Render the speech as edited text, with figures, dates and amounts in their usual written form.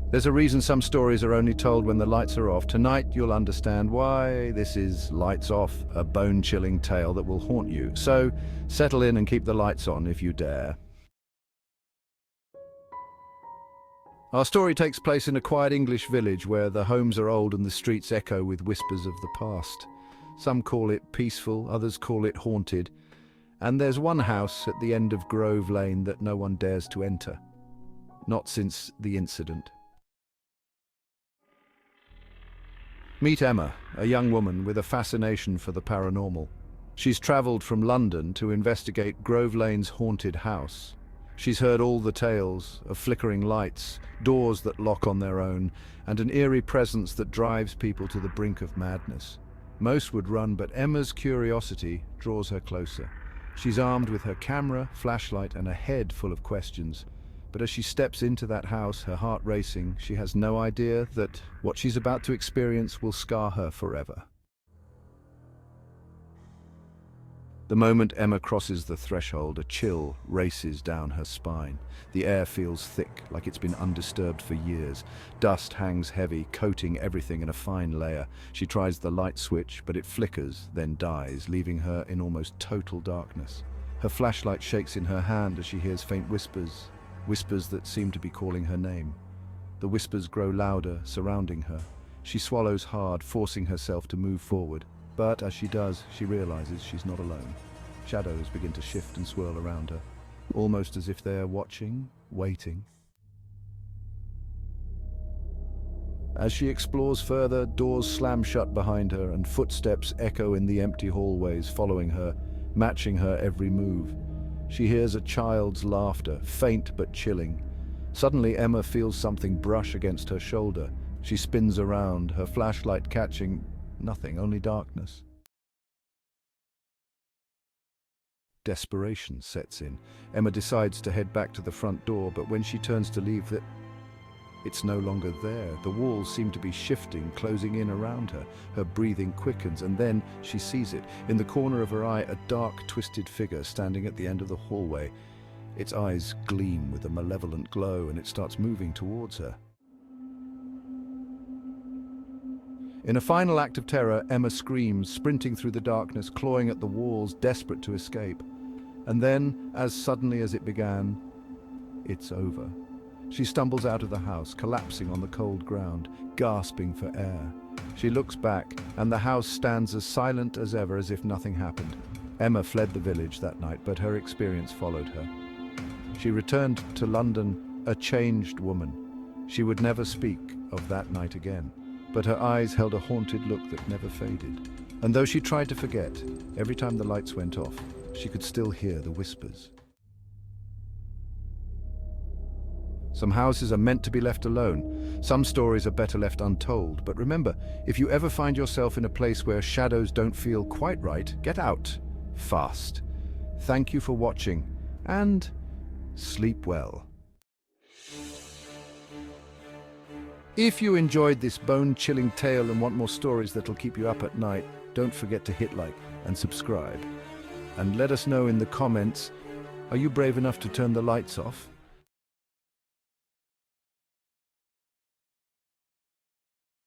There's a reason some stories are only told when the lights are off. Tonight you'll understand why this is Lights Off, a bone-chilling tale that will haunt you. So settle in and keep the lights on if you dare. Our story takes place in a quiet English village where the homes are old and the streets echo with whispers of the past. Some call it peaceful, others call it haunted. And there's one house at the end of Grove Lane that no one dares to enter. Not since the incident. Meet Emma, a young woman with a fascination for the paranormal. She's travelled from London to investigate Grove Lane's haunted house. She's heard all the tales of flickering lights, doors that lock on their own, and an eerie presence that drives people to the brink of madness. Most would run, but Emma's curiosity draws her closer. She's armed with her camera, flashlight, and a head full of questions. But as she steps into that house, her heart racing, she has no idea that what she's about to experience will scar her forever. The moment Emma crosses the threshold, a chill races down her spine. The air feels thick, like it's been undisturbed for years. Dust hangs heavy, coating everything in a fine layer. She tries the light switch, but it flickers, then dies, leaving her in almost total darkness. Her flashlight shakes in her hand as she hears faint whispers. Whispers that seem to be calling her name. The whispers grow louder, surrounding her. She swallows hard, forcing herself to move forward. But as she does, she realizes she's not alone. Shadows begin to shift and swirl around her, almost as if they're watching, waiting. As she explores further, doors slam shut behind her and footsteps echo in the empty hallways, following her, matching her every move. She hears a child's laughter, faint but chilling. Suddenly, Emma feels something brush against her shoulder. She spins around, her flashlight catching nothing, only darkness. Desperation sets in. Emma decides to head back to the front door, but when she turns to leave, it's no longer there. The walls seem to be shifting, closing in around her. Her breathing quickens, and then she sees it. In the corner of her eye, a dark, twisted figure standing at the end of the hallway. Its eyes gleam with a malevolent glow, and it starts moving towards her. In a final act of terror, Emma screams, sprinting through the darkness, clawing at the walls, desperate to escape. And then, as suddenly as it began, it's over. She stumbles out of the house, collapsing on the cold ground, gasping for air. She looks back, and the house stands as silent as ever, as if nothing happened. Emma fled the village that night, but her experience followed her. She returned to London a changed woman. She would never speak of that night again, but her eyes held a haunted look that never faded. And though she tried to forget, every time the lights went off, she could still hear the whispers. Some houses are meant to be left alone. Some stories are better left untold. But remember, if you ever find yourself in a place where shadows don't feel quite right, get out fast. Thank you for watching, and sleep well. If you enjoyed this bone-chilling tale and want more stories that'll keep you up at night, don't forget to hit like and subscribe. And let us know in the comments, are you brave enough to turn the lights off?